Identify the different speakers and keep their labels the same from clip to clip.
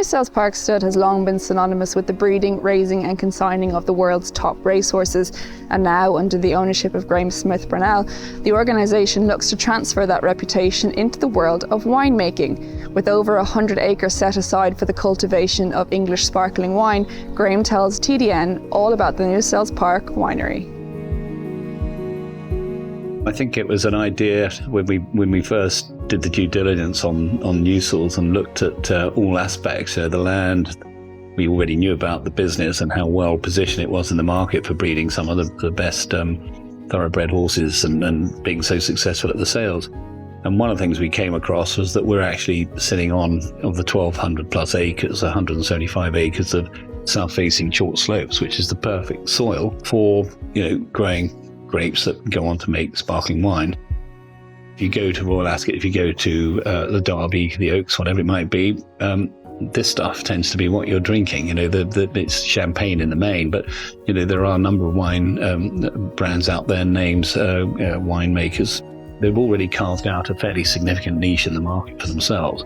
Speaker 1: Newsells Park Stud has long been synonymous with the breeding, raising and consigning of the world's top racehorses, and now, under the ownership of Graham Smith-Bernal, the organisation looks to transfer that reputation into the world of winemaking. With over 100 acres set aside for the cultivation of English sparkling wine, Graham tells TDN all about the Newsells Park winery.
Speaker 2: I think it was an idea when we first did the due diligence on Newsells and looked at all aspects. The land, we already knew about the business and how well positioned it was in the market for breeding some of the best thoroughbred horses and being so successful at the sales. And one of the things we came across was that we're actually sitting on, of the 1,200 plus acres, 175 acres of south-facing short slopes, which is the perfect soil for growing grapes that go on to make sparkling wine. If you go to Royal Ascot, if you go to the Derby, the Oaks, whatever it might be, this stuff tends to be what you're drinking. It's champagne in the main, but there are a number of wine brands out there, names, winemakers. They've already carved out a fairly significant niche in the market for themselves.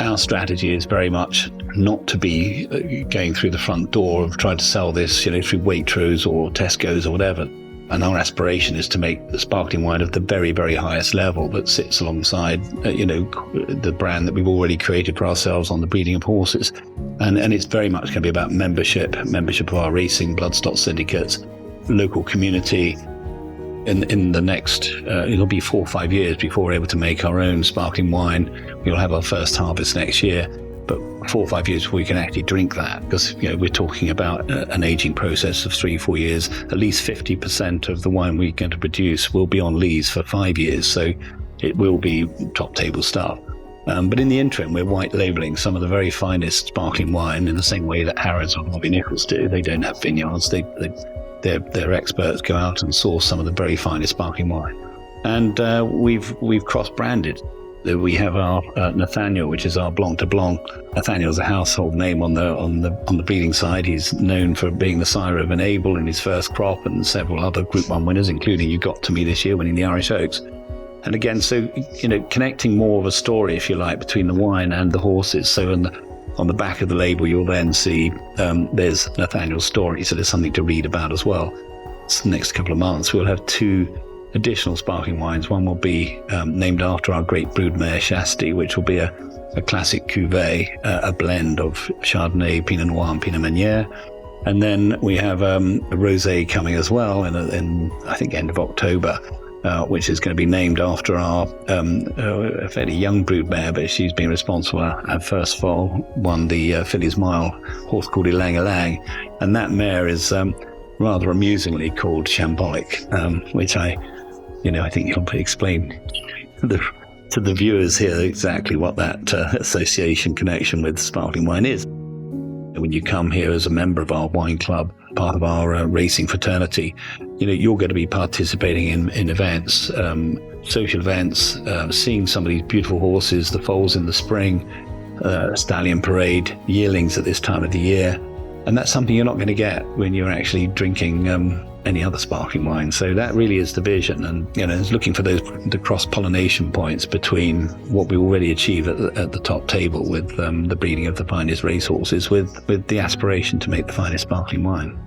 Speaker 2: Our strategy is very much not to be going through the front door of trying to sell this, through Waitrose or Tesco's or whatever. And our aspiration is to make the sparkling wine of the very, very highest level that sits alongside, the brand that we've already created for ourselves on the breeding of horses. And it's very much going to be about membership of our racing bloodstock syndicates, local community. In the next, it'll be 4 or 5 years before we're able to make our own sparkling wine. We'll have our first harvest next year, but 4 or 5 years before we can actually drink that, because we're talking about an aging process of 3 or 4 years. At least 50% of the wine we're going to produce will be on lees for 5 years, so it will be top table stuff. But in the interim, we're white labelling some of the very finest sparkling wine in the same way that Harrods or Bobby Nichols do. They don't have vineyards. Their experts go out and source some of the very finest sparkling wine, and we've cross-branded. We have our Nathaniel, which is our Blanc de Blanc. Nathaniel's a household name on the breeding side. He's known for being the sire of an Abel in his first crop and several other Group 1 winners, including You Got To Me this year, winning the Irish Oaks. And again, so connecting more of a story, if you like, between the wine and the horses. So on the back of the label, you'll then see there's Nathaniel's story, so there's something to read about as well. So the next couple of months, we'll have 2 additional sparkling wines. One will be named after our great broodmare Shasti, which will be a classic cuvee, a blend of Chardonnay, Pinot Noir and Pinot Meunier. And then we have a rosé coming as well in I think end of October, which is going to be named after our a fairly young broodmare, but she's been responsible. Our first foal won the Fillies Mile horse called Ilang Ilang, and that mare is rather amusingly called Shambolic, which I think you'll explain to the viewers here exactly what that association connection with sparkling wine is. When you come here as a member of our wine club, part of our racing fraternity, you're going to be participating in events, social events, seeing some of these beautiful horses, the foals in the spring, stallion parade, yearlings at this time of the year. And that's something you're not going to get when you're actually drinking any other sparkling wine. So that really is the vision, and it's looking for the cross-pollination points between what we already achieve at the top table with the breeding of the finest racehorses, with the aspiration to make the finest sparkling wine.